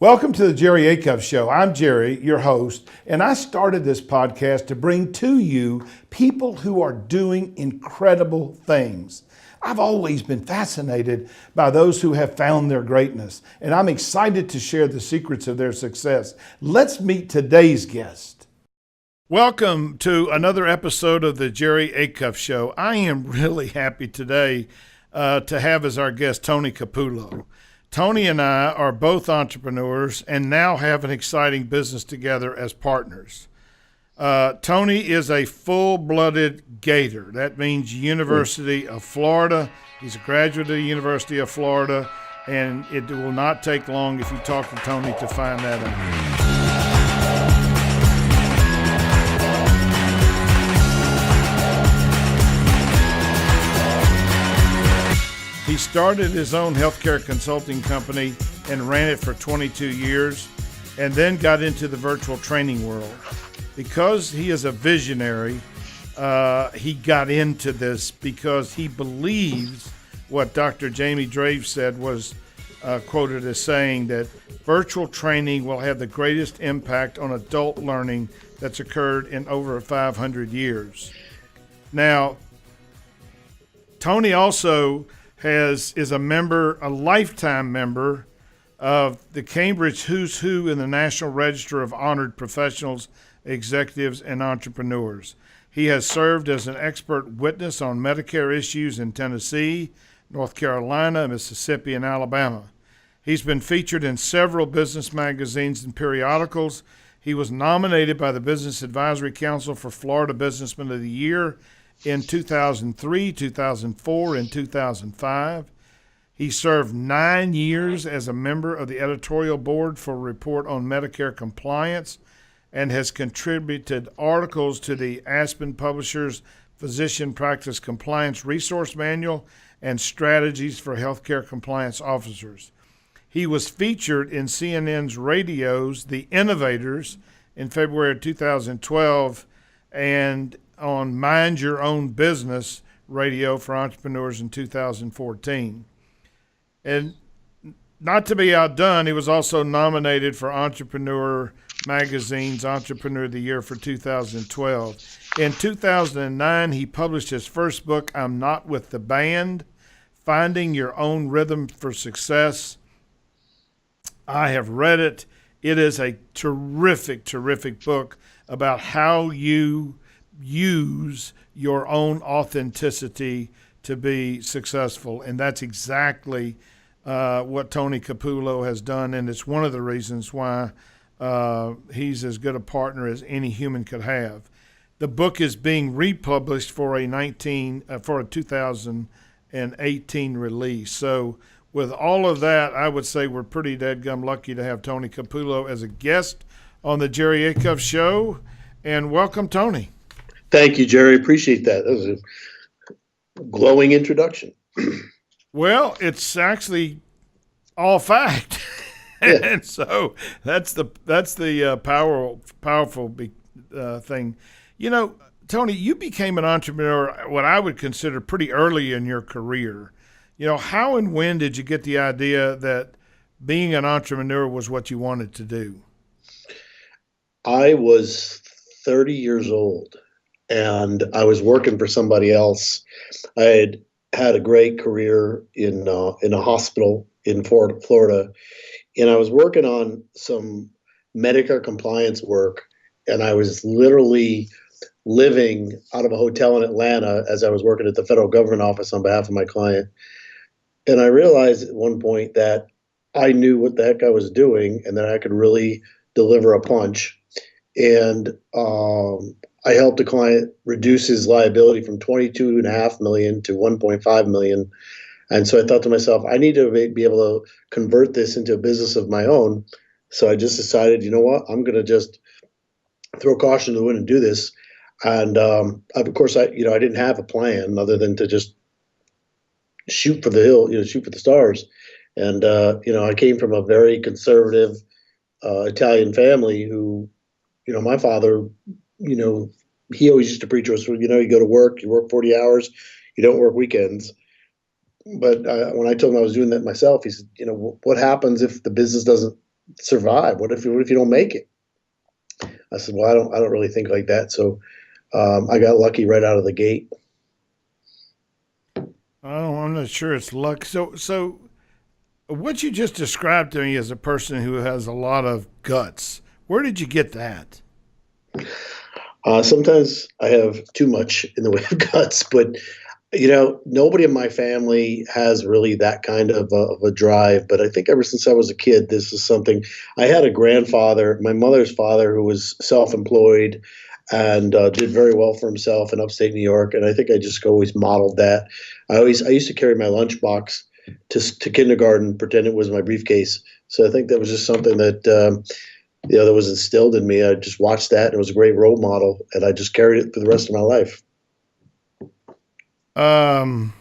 Welcome to the Jerry Acuff Show. I'm Jerry, your host, and I started this podcast to bring to you people who are doing incredible things. I've always been fascinated by those who have found their greatness, and I'm excited to share the secrets of their success. Let's meet today's guest. Welcome to another episode of the Jerry Acuff Show. I am really happy today to have as our guest Tony Capullo. Tony and I are both entrepreneurs and now have an exciting business together as partners. Tony is a full-blooded Gator. That means University of Florida. He's a graduate of the University of Florida, and it will not take long if you talk to Tony to find that out. He started his own healthcare consulting company and ran it for 22 years, and then got into the virtual training world. Because he is a visionary, he got into this because he believes what Dr. Jamie Drave said was quoted as saying that virtual training will have the greatest impact on adult learning that's occurred in over 500 years. Now, Tony also is a lifetime member of the Cambridge Who's Who in the National Register of Honored Professionals, Executives, and Entrepreneurs. He has served as an expert witness on Medicare issues in Tennessee, North Carolina, Mississippi, and Alabama. He's been featured in several business magazines and periodicals. He was nominated by the Business Advisory Council for Florida Businessman of the Year in 2003, 2004, and 2005. He served 9 years as a member of the editorial board for a report on Medicare compliance and has contributed articles to the Aspen Publishers Physician Practice Compliance Resource Manual and Strategies for Healthcare Compliance Officers. He was featured in CNN's radio's The Innovators in February of 2012 and on Mind Your Own Business radio for entrepreneurs in 2014. And not to be outdone, he was also nominated for Entrepreneur Magazine's Entrepreneur of the Year for 2012. In 2009, he published his first book, I'm Not With the Band, Finding Your Own Rhythm for Success. I have read it. It is a terrific, terrific book about how you use your own authenticity to be successful. And that's exactly what Tony Capullo has done. And it's one of the reasons why he's as good a partner as any human could have. The book is being republished for a 2018 release. So with all of that, I would say we're pretty dadgum lucky to have Tony Capullo as a guest on the Jerry Acuff Show. And welcome, Tony. Thank you, Jerry. Appreciate that. That was a glowing introduction. Well, it's actually all fact, Yeah. And so that's the powerful thing. You know, Tony, you became an entrepreneur what I would consider pretty early in your career. You know, how and when did you get the idea that being an entrepreneur was what you wanted to do? I was 30 years old, and I was working for somebody else. I had a great career in a hospital in Florida, and I was working on some Medicare compliance work, and I was literally living out of a hotel in Atlanta as I was working at the federal government office on behalf of my client. And I realized at one point that I knew what the heck I was doing and that I could really deliver a punch. And I helped a client reduce his liability from $22.5 million to $1.5 million. And so I thought to myself, I need to be able to convert this into a business of my own. So I just decided, you know what, I'm going to just throw caution to the wind and do this. And of course, I didn't have a plan other than to just shoot for the hill, shoot for the stars. And I came from a very conservative Italian family who, my father, he always used to preach to us, you go to work, you work 40 hours, you don't work weekends. But when I told him I was doing that myself, he said, what happens if the business doesn't survive? What if you don't make it? I said, well, I don't really think like that. So I got lucky right out of the gate. I'm not sure it's luck. So what you just described to me as a person who has a lot of guts. Where did you get that? Sometimes I have too much in the way of guts, but nobody in my family has really that kind of a drive. But I think ever since I was a kid, this is something. I had a grandfather, my mother's father, who was self-employed and did very well for himself in upstate New York. And I think I just always modeled that. I used to carry my lunchbox to kindergarten, pretend it was my briefcase. So I think that was just something that that was instilled in me. I just watched that, and it was a great role model, and I just carried it for the rest of my life. Um,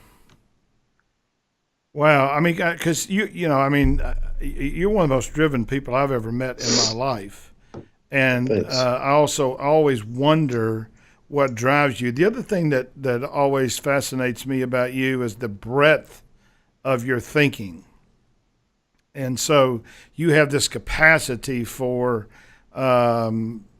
wow. I mean, because you're one of the most driven people I've ever met in my life, and Thanks. I also always wonder what drives you. The other thing that always fascinates me about you is the breadth of your thinking. And so you have this capacity for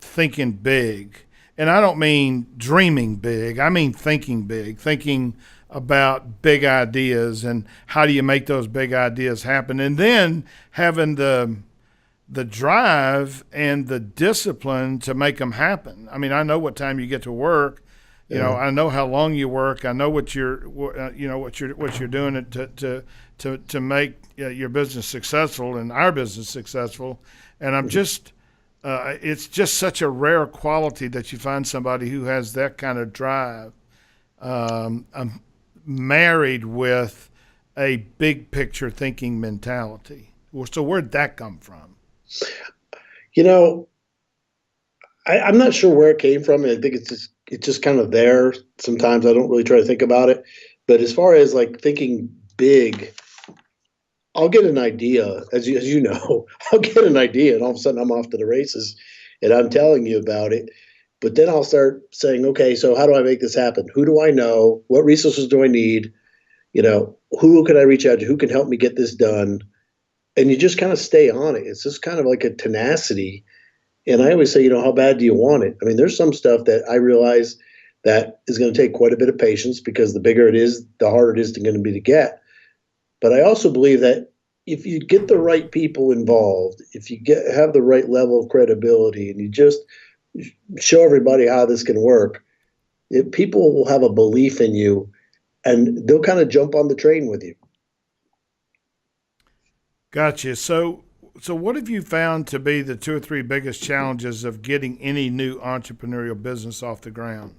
thinking big. And I don't mean dreaming big, I mean thinking big, thinking about big ideas and how do you make those big ideas happen. And then having the drive and the discipline to make them happen. I mean, I know what time you get to work. Yeah. I know how long you work. I know what you're doing to make your business successful and our business successful. And it's just such a rare quality that you find somebody who has that kind of drive, I'm married with a big picture thinking mentality. Well, so where'd that come from? You know, I'm not sure where it came from. I think it's just kind of there. Sometimes I don't really try to think about it. But as far as like thinking big, I'll get an idea, as you know, I'll get an idea, and all of a sudden I'm off to the races, and I'm telling you about it. But then I'll start saying, okay, so how do I make this happen? Who do I know? What resources do I need? Who can I reach out to? Who can help me get this done? And you just kind of stay on it. It's just kind of like a tenacity. And I always say, how bad do you want it? I mean, there's some stuff that I realize that is going to take quite a bit of patience because the bigger it is, the harder it is going to be to get. But I also believe that if you get the right people involved, if you have the right level of credibility, and you just show everybody how this can work, people will have a belief in you, and they'll kind of jump on the train with you. Gotcha. So what have you found to be the two or three biggest challenges of getting any new entrepreneurial business off the ground?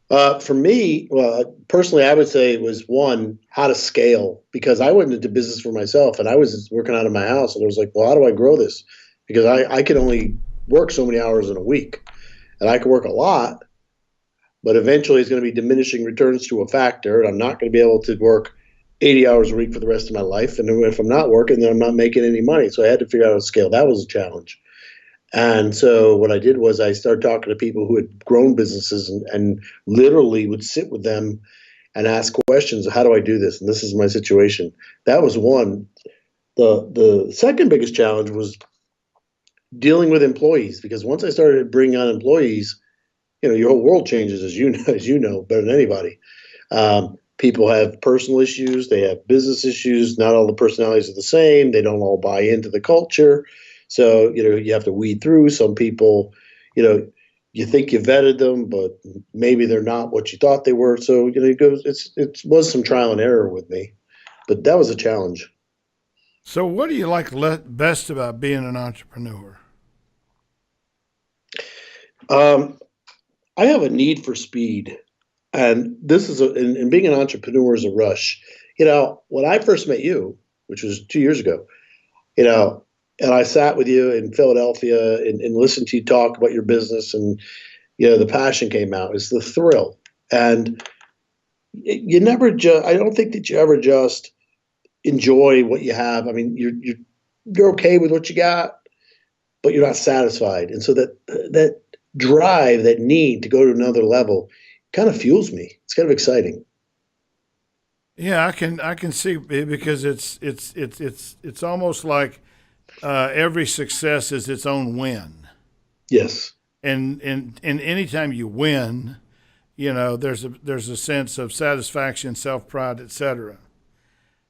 For me, well, personally, I would say it was one, how to scale, because I went into business for myself and I was working out of my house, and I was like, well, how do I grow this? Because I can only work so many hours in a week, and I can work a lot, but eventually it's going to be diminishing returns to a factor, and I'm not going to be able to work 80 hours a week for the rest of my life. And then if I'm not working, then I'm not making any money. So I had to figure out how to scale. That was a challenge. And so what I did was I started talking to people who had grown businesses, and literally would sit with them and ask questions. How do I do this? And this is my situation. That was one. The second biggest challenge was dealing with employees, because once I started bringing on employees, your whole world changes, as you know, better than anybody. People have personal issues. They have business issues. Not all the personalities are the same. They don't all buy into the culture. So, you have to weed through some people. You think you vetted them, but maybe they're not what you thought they were. So, it was some trial and error with me, but that was a challenge. So what do you like best about being an entrepreneur? Um, I have a need for speed, and and being an entrepreneur is a rush. When I first met you, which was 2 years ago, you know, and I sat with you in Philadelphia and listened to you talk about your business, and the passion came out. It's the thrill, and you never just. I don't think that you ever just enjoy what you have. I mean, you're okay with what you got, but you're not satisfied, and so that drive, that need to go to another level, kind of fuels me. It's kind of exciting. Yeah, I can see it because it's almost like every success is its own win. Yes. And anytime you win, there's a sense of satisfaction, self pride, etc.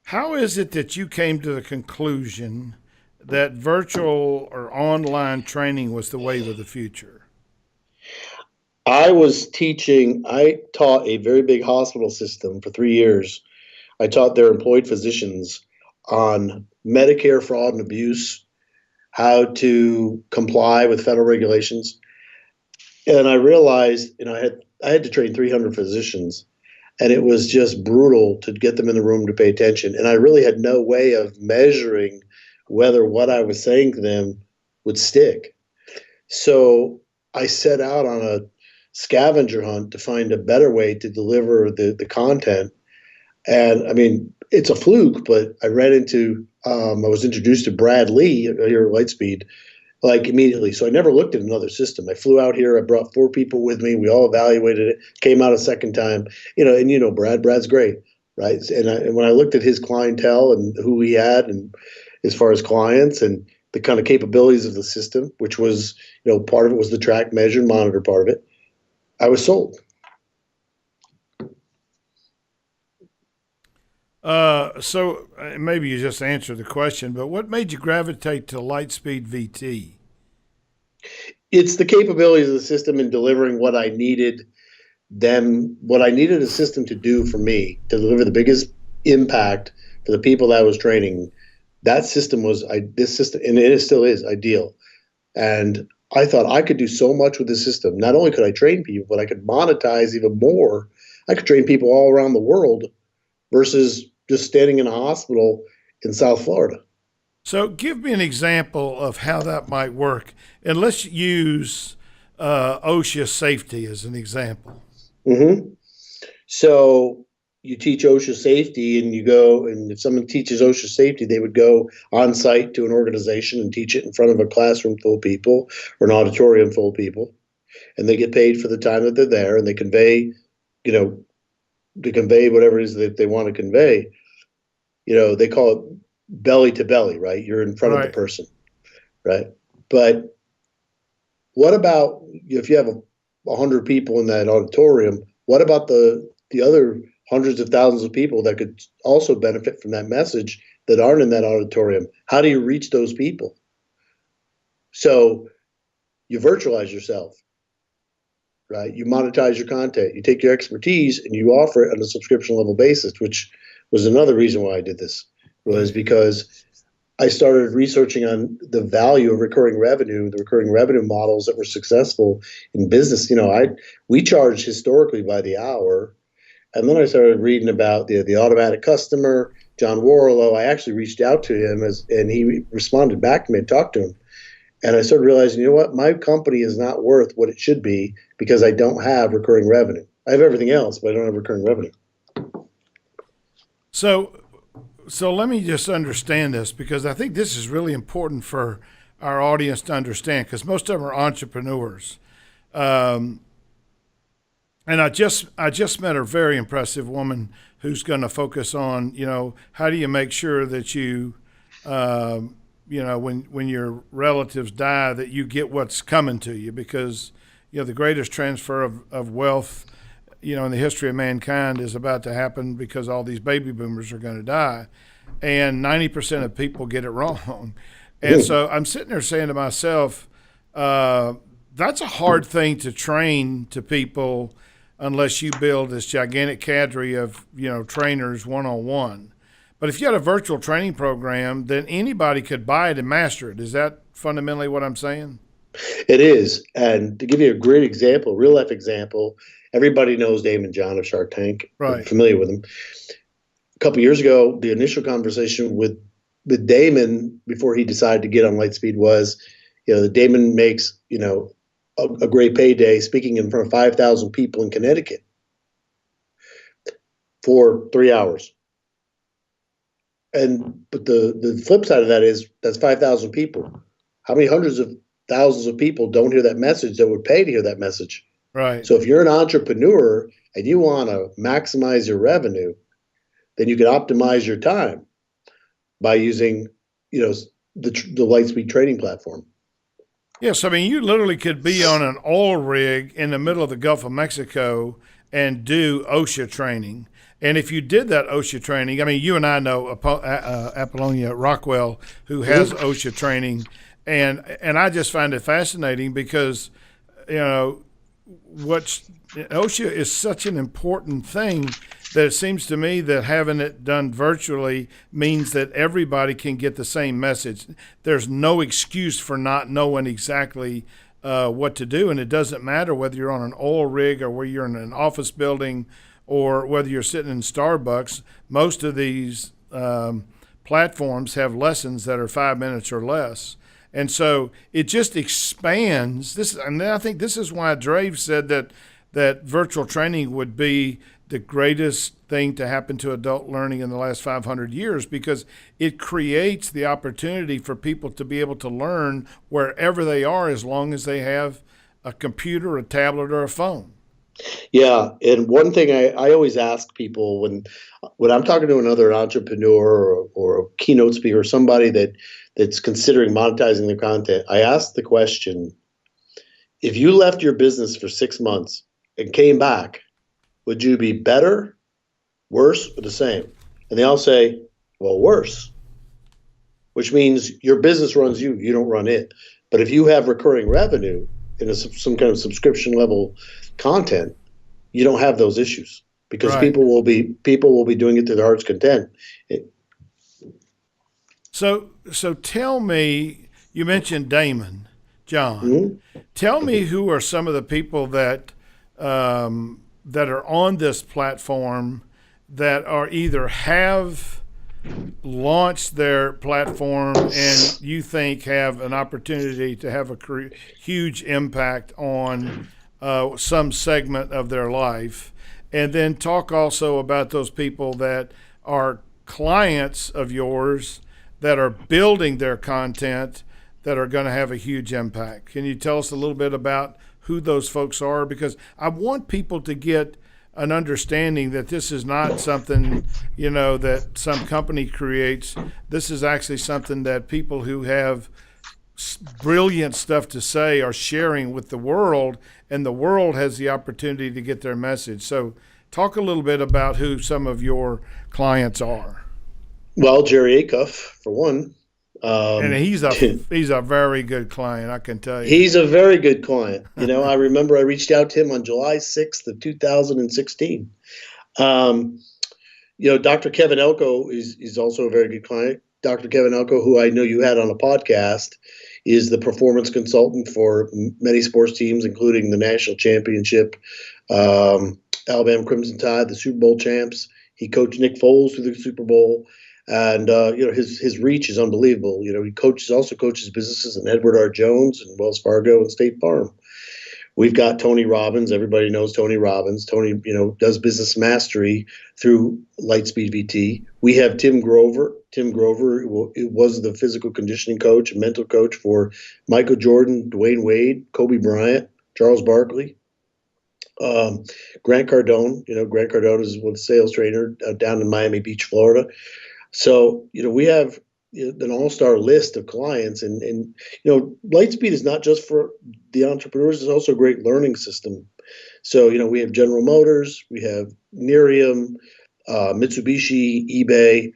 How is it that you came to the conclusion that virtual or online training was the wave of the future? I taught a very big hospital system for 3 years. I taught their employed physicians on Medicare fraud and abuse, how to comply with federal regulations. And I realized, I had to train 300 physicians, and it was just brutal to get them in the room to pay attention. And I really had no way of measuring whether what I was saying to them would stick. So I set out on a scavenger hunt to find a better way to deliver the content. And I mean, it's a fluke, but I was introduced to Brad Lee here at Lightspeed, like immediately. So I never looked at another system. I flew out here. I brought 4 people with me. We all evaluated it. Came out a second time. And Brad's great, right? And when I looked at his clientele and who he had, and as far as clients and the kind of capabilities of the system, which was, part of it was the track, measure, monitor part of it, I was sold. So maybe you just answered the question, but what made you gravitate to Lightspeed VT? It's the capabilities of the system in delivering what I needed a system to do for me, to deliver the biggest impact for the people that I was training. That system this system, and it still is ideal. And I thought I could do so much with this system. Not only could I train people, but I could monetize even more. I could train people all around the world versus just standing in a hospital in South Florida. So give me an example of how that might work. And let's use OSHA safety as an example. Mm-hmm. So you teach OSHA safety, and you go, and if someone teaches OSHA safety, they would go on site to an organization and teach it in front of a classroom full of people or an auditorium full of people. And they get paid for the time that they're there, and they convey, whatever it is that they want to convey. They call it belly to belly, right? You're in front of the person, right? But what about if you have 100 people in that auditorium? What about the other hundreds of thousands of people that could also benefit from that message that aren't in that auditorium? How do you reach those people? So you virtualize yourself, right? You monetize your content. You take your expertise and you offer it on a subscription level basis, which was another reason why I did this, was because I started researching on the value of recurring revenue, the recurring revenue models that were successful in business. We charged historically by the hour. And then I started reading about the automatic customer, John Warlow. I actually reached out to him and he responded back to me and talked to him. And I started realizing, what? My company is not worth what it should be because I don't have recurring revenue. I have everything else, but I don't have recurring revenue. So let me just understand this, because I think this is really important for our audience to understand, because most of them are entrepreneurs. And I just met a very impressive woman who's going to focus on, how do you make sure that you, when your relatives die, that you get what's coming to you, because, the greatest transfer of wealth, in the history of mankind is about to happen because all these baby boomers are going to die. And 90% of people get it wrong. And so I'm sitting there saying to myself, that's a hard thing to train to people unless you build this gigantic cadre of, trainers one-on-one. But if you had a virtual training program, then anybody could buy it and master it. Is that fundamentally what I'm saying? It is. And to give you a great example, real life example, everybody knows Damon John of Shark Tank. Right. I'm familiar with him. A couple of years ago, the initial conversation with Damon before he decided to get on Lightspeed was, that Damon makes, a great payday speaking in front of 5,000 people in Connecticut for 3 hours. But the flip side of that is that's 5,000 people. How many hundreds of thousands of people don't hear that message that would pay to hear that message? Right. So if you're an entrepreneur and you want to maximize your revenue, then you can optimize your time by using, the Lightspeed training platform. Yes, I mean, you literally could be on an oil rig in the middle of the Gulf of Mexico and do OSHA training. And if you did that OSHA training, I mean, you and I know Apollonia Rockwell, who has OSHA training, and I just find it fascinating because, OSHA is such an important thing that it seems to me that having it done virtually means that everybody can get the same message. There's no excuse for not knowing exactly what to do, and it doesn't matter whether you're on an oil rig or whether you're in an office building or whether you're sitting in Starbucks. Most of these platforms have lessons that are 5 minutes or less. And so it just expands. And I think this is why Drave said that virtual training would be the greatest thing to happen to adult learning in the last 500 years, because it creates the opportunity for people to be able to learn wherever they are, as long as they have a computer, a tablet, or a phone. Yeah, and one thing I always ask people when I'm talking to another entrepreneur or a keynote speaker, somebody that's considering monetizing their content, I ask the question: if you left your business for 6 months and came back, would you be better, worse, or the same? And they all say, well, worse, which means your business runs you, you don't run it. But if you have recurring revenue in some kind of subscription level content, you don't have those issues, because Right. people will be doing it to their heart's content. So tell me, you mentioned Damon, John. Mm-hmm. Tell me who are some of the people that are on this platform that are either have launched their platform and you think have an opportunity to have a huge impact on some segment of their life, and then talk also about those people that are clients of yours that are building their content that are going to have a huge impact. Can you tell us a little bit about who those folks are? Because I want people to get an understanding that this is not something, that some company creates. This is actually something that people who have brilliant stuff to say are sharing with the world, and the world has the opportunity to get their message. So talk a little bit about who some of your clients are. Well, Jerry Acuff, for one. And he's a very good client, I can tell you. He's a very good client. I remember I reached out to him on July 6th of 2016. Dr. Kevin Elko is also a very good client. Dr. Kevin Elko, who I know you had on a podcast, is the performance consultant for many sports teams, including the national championship, Alabama Crimson Tide, the Super Bowl champs. He coached Nick Foles through the Super Bowl. And his reach is unbelievable. He also coaches businesses in Edward R. Jones and Wells Fargo and State Farm. We've got Tony Robbins. Everybody knows Tony Robbins. Tony, does business mastery through Lightspeed VT. We have Tim Grover. Tim Grover was the physical conditioning coach and mental coach for Michael Jordan, Dwayne Wade, Kobe Bryant, Charles Barkley. Grant Cardone. Grant Cardone is a sales trainer down in Miami Beach, Florida. So, we have an all-star list of clients, and Lightspeed is not just for the entrepreneurs, it's also a great learning system. So, we have General Motors, we have Nerium, Mitsubishi, eBay.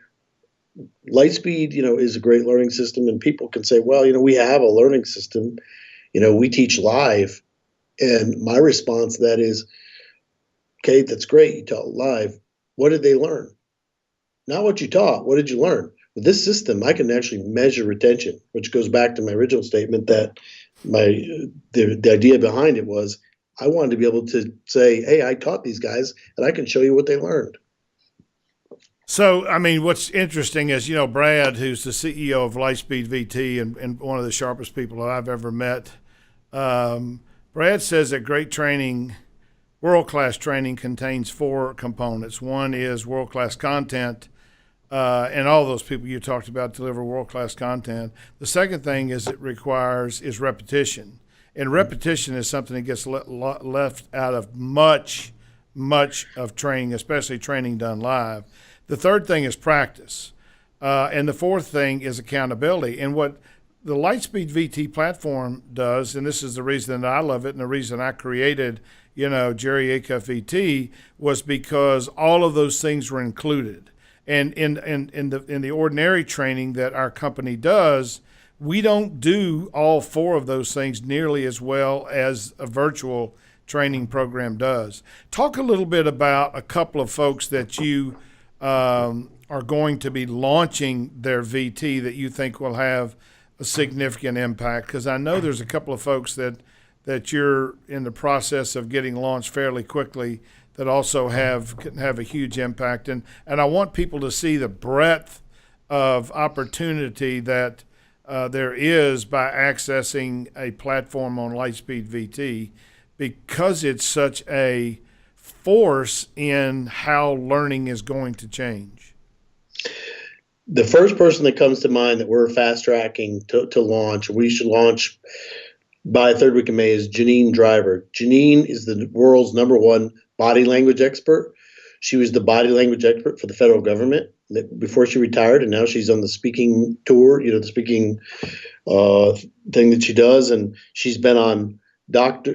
Lightspeed, is a great learning system, and people can say, well, we have a learning system, we teach live. And my response to that is, okay, that's great, you taught live. What did they learn? Not what you taught. What did you learn? With this system, I can actually measure retention, which goes back to my original statement that the idea behind it was I wanted to be able to say, hey, I taught these guys, and I can show you what they learned. So, I mean, what's interesting is, Brad, who's the CEO of Lightspeed VT and one of the sharpest people that I've ever met, Brad says that great training, world-class training, contains 4 components. One is world-class content, and all those people you talked about deliver world-class content. The second thing is is repetition. And repetition is something that gets left out of much of training, especially training done live. The third thing is practice. And the fourth thing is accountability. And what the Lightspeed VT platform does, and this is the reason that I love it and the reason I created, Jerry Acuff VT, was because all of those things were included. And in the ordinary training that our company does, we don't do all four of those things nearly as well as a virtual training program does. Talk a little bit about a couple of folks that you are going to be launching their VT that you think will have a significant impact, because I know there's a couple of folks that you're in the process of getting launched fairly quickly that also can have a huge impact. And I want people to see the breadth of opportunity that there is by accessing a platform on Lightspeed VT, because it's such a force in how learning is going to change. The first person that comes to mind that we're fast tracking to launch, we should launch by third week of May, is Janine Driver. Janine is the world's #1 body language expert. She was the body language expert for the federal government before she retired, and now she's on the speaking tour, the speaking thing that she does. And she's been on Dr.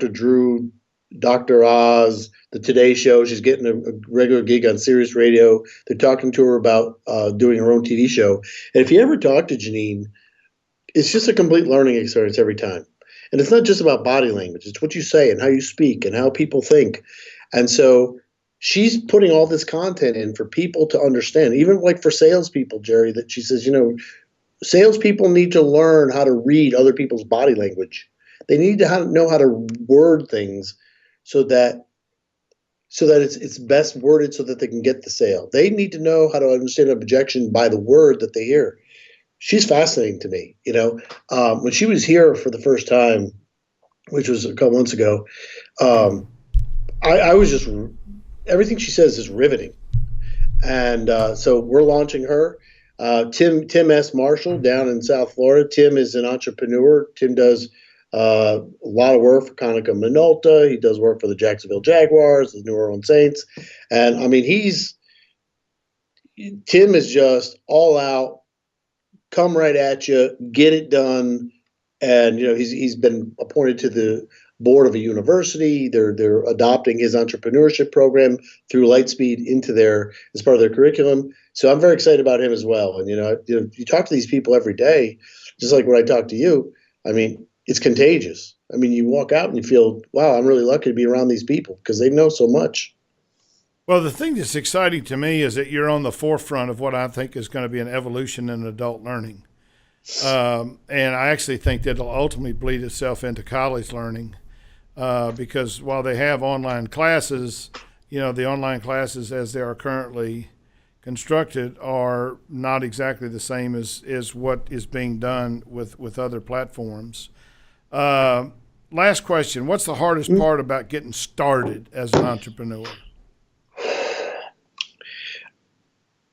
Drew, Dr. Oz, the Today Show. She's getting a regular gig on Sirius Radio. They're talking to her about doing her own TV show. And if you ever talk to Janine, it's just a complete learning experience every time. And it's not just about body language. It's what you say and how you speak and how people think. And so she's putting all this content in for people to understand, even like for salespeople, Jerry, that she says, salespeople need to learn how to read other people's body language. They need to know how to word things so that it's best worded so that they can get the sale. They need to know how to understand an objection by the word that they hear. She's fascinating to me. When she was here for the first time, which was a couple months ago, I was just, everything she says is riveting. And so we're launching her. Tim S. Marshall down in South Florida. Tim is an entrepreneur. Tim does a lot of work for Konica Minolta. He does work for the Jacksonville Jaguars, the New Orleans Saints. And I mean, Tim is just all out, come right at you, get it done. And, he's been appointed to the board of a university. They're adopting his entrepreneurship program through Lightspeed as part of their curriculum. So I'm very excited about him as well. And, you talk to these people every day, just like when I talk to you. I mean, it's contagious. I mean, you walk out and you feel, wow, I'm really lucky to be around these people because they know so much. Well, the thing that's exciting to me is that you're on the forefront of what I think is going to be an evolution in adult learning. And I actually think that it'll ultimately bleed itself into college learning because while they have online classes, the online classes as they are currently constructed are not exactly the same as what is being done with other platforms. Last question. What's the hardest part about getting started as an entrepreneur?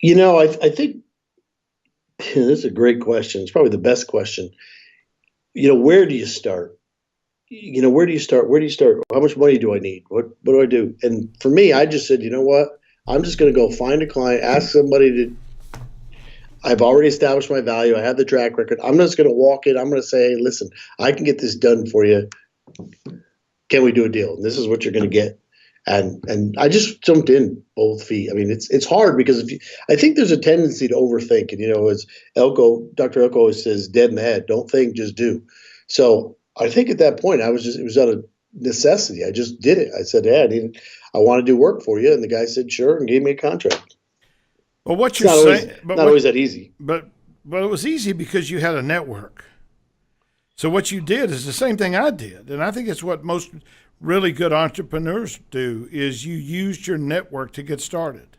I think this is a great question. It's probably the best question. Where do you start? Where do you start? Where do you start? How much money do I need? What do I do? And for me, I just said, you know what? I'm just going to go find a client, ask somebody I've already established my value. I have the track record. I'm just going to walk in. I'm going to say, listen, I can get this done for you. Can we do a deal? And this is what you're going to get. And I just jumped in both feet. I mean, it's hard because I think there's a tendency to overthink. And, as Dr. Elko always says, dead in the head. Don't think, just do. So I think at that point, it was out of necessity. I just did it. I said, hey, I want to do work for you. And the guy said, sure, and gave me a contract. Well, what you're saying, not always that easy. But it was easy because you had a network. So what you did is the same thing I did. And I think it's what most really good entrepreneurs do is you used your network to get started.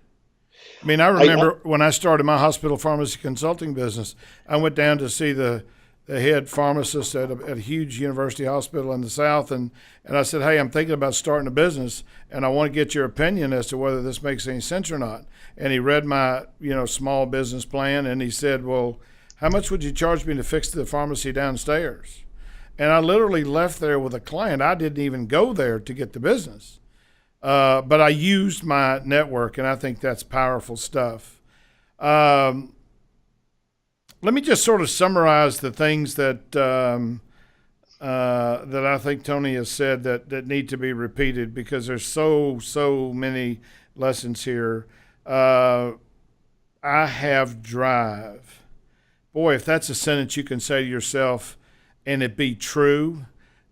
I mean, I remember when I started my hospital pharmacy consulting business, I went down to see the head pharmacist at a huge university hospital in the South. And I said, hey, I'm thinking about starting a business and I want to get your opinion as to whether this makes any sense or not. And he read my, small business plan and he said, well, how much would you charge me to fix the pharmacy downstairs? And I literally left there with a client. I didn't even go there to get the business. But I used my network and I think that's powerful stuff. Um, Let me just sort of summarize the things that I think Tony has said that need to be repeated because there's so many lessons here. Uh, I have drive. Boy, if that's a sentence you can say to yourself and it be true,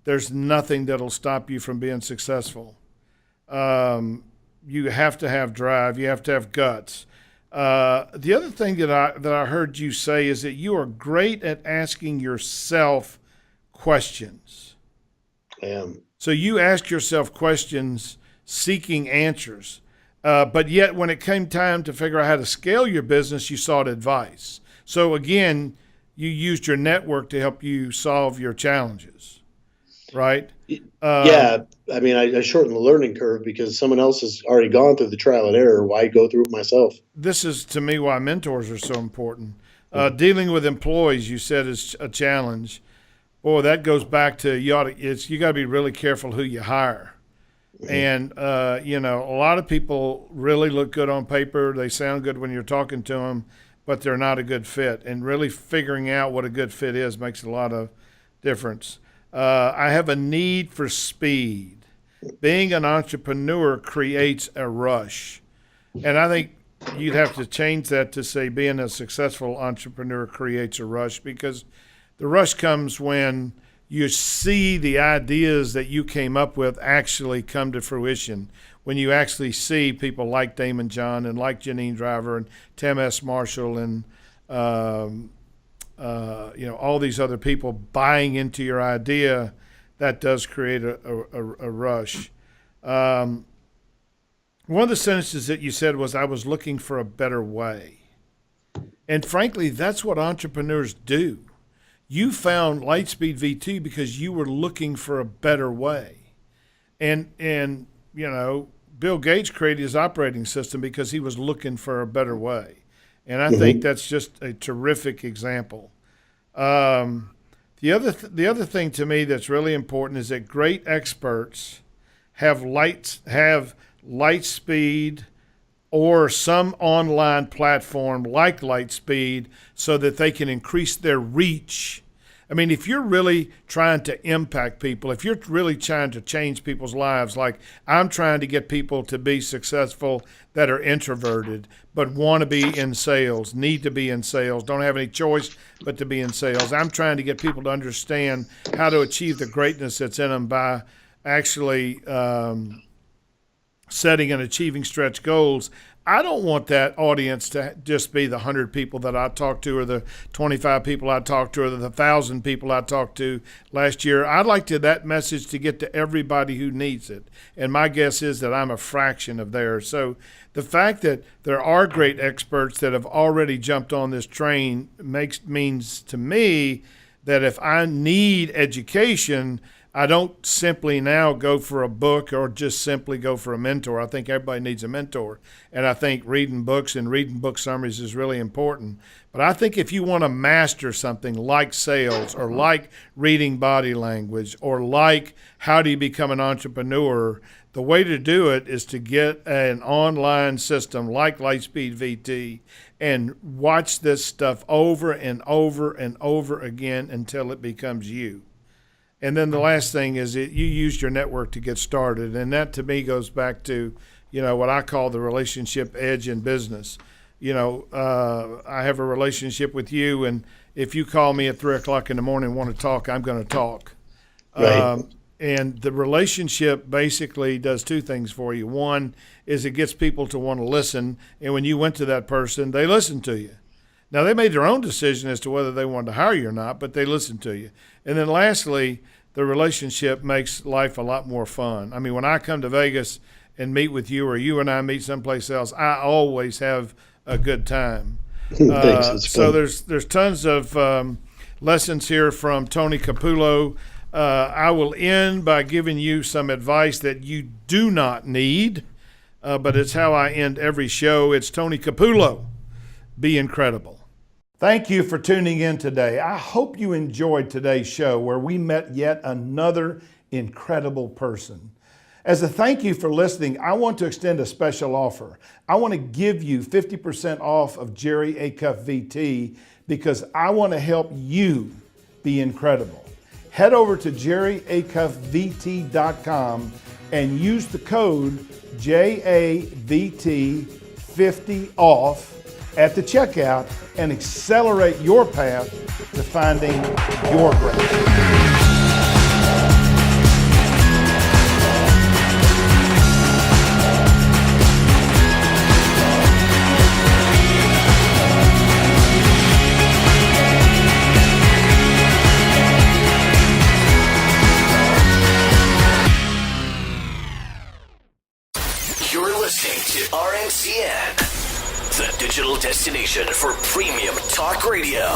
there's nothing that'll stop you from being successful. You have to have drive. You have to have guts. The other thing that I heard you say is that you are great at asking yourself questions. I am. So you ask yourself questions, seeking answers. But yet, when it came time to figure out how to scale your business, you sought advice. So again, you used your network to help you solve your challenges, right? Yeah, I mean, I shortened the learning curve because someone else has already gone through the trial and error. Why go through it myself? This is, to me, why mentors are so important. Dealing with employees, you said, is a challenge. Boy, that goes back to you got to be really careful who you hire. And, a lot of people really look good on paper. They sound good when you're talking to them, but they're not a good fit. And really figuring out what a good fit is makes a lot of difference. I have a need for speed. Being an entrepreneur creates a rush. And I think you'd have to change that to say being a successful entrepreneur creates a rush, because the rush comes when you see the ideas that you came up with actually come to fruition. When you actually see people like Damon John and like Janine Driver and Tim S. Marshall and all these other people buying into your idea, that does create a rush. One of the sentences that you said was, "I was looking for a better way," and frankly, that's what entrepreneurs do. You found Lightspeed V2 because you were looking for a better way. And Bill Gates created his operating system because he was looking for a better way. And I think that's just a terrific example. The other thing to me that's really important is that great experts have Lightspeed or some online platform like Lightspeed so that they can increase their reach. I mean, if you're really trying to impact people, if you're really trying to change people's lives, like I'm trying to get people to be successful that are introverted but want to be in sales, need to be in sales, don't have any choice but to be in sales. I'm trying to get people to understand how to achieve the greatness that's in them by actually setting and achieving stretch goals. I don't want that audience to just be the 100 people that I talked to or the 25 people I talked to or the 1,000 people I talked to last year. I'd like that message to get to everybody who needs it. And my guess is that I'm a fraction of theirs. So the fact that there are great experts that have already jumped on this train means to me that if I need education, I don't simply now go for a book or just simply go for a mentor. I think everybody needs a mentor. And I think reading books and reading book summaries is really important. But I think if you want to master something like sales or like reading body language or like how do you become an entrepreneur, the way to do it is to get an online system like Lightspeed VT and watch this stuff over and over and over again until it becomes you. And then the last thing is that you used your network to get started. And that to me goes back to, what I call the relationship edge in business. I have a relationship with you, and if you call me at 3:00 in the morning and want to talk, I'm going to talk. Right. And the relationship basically does two things for you. One is it gets people to want to listen. And when you went to that person, they listened to you. Now, they made their own decision as to whether they wanted to hire you or not, but they listened to you. And then lastly, the relationship makes life a lot more fun. I mean, when I come to Vegas and meet with you or you and I meet someplace else, I always have a good time. Thanks. It's So fun. there's tons of lessons here from Tony Capullo. I will end by giving you some advice that you do not need, but it's how I end every show. It's Tony Capullo. Be incredible. Thank you for tuning in today. I hope you enjoyed today's show where we met yet another incredible person. As a thank you for listening, I want to extend a special offer. I want to give you 50% off of Jerry Acuff VT because I want to help you be incredible. Head over to jerryacuffvt.com and use the code JAVT50OFF at the checkout and accelerate your path to finding your breakthrough. Listening to RNCN, the digital destination for premium talk radio.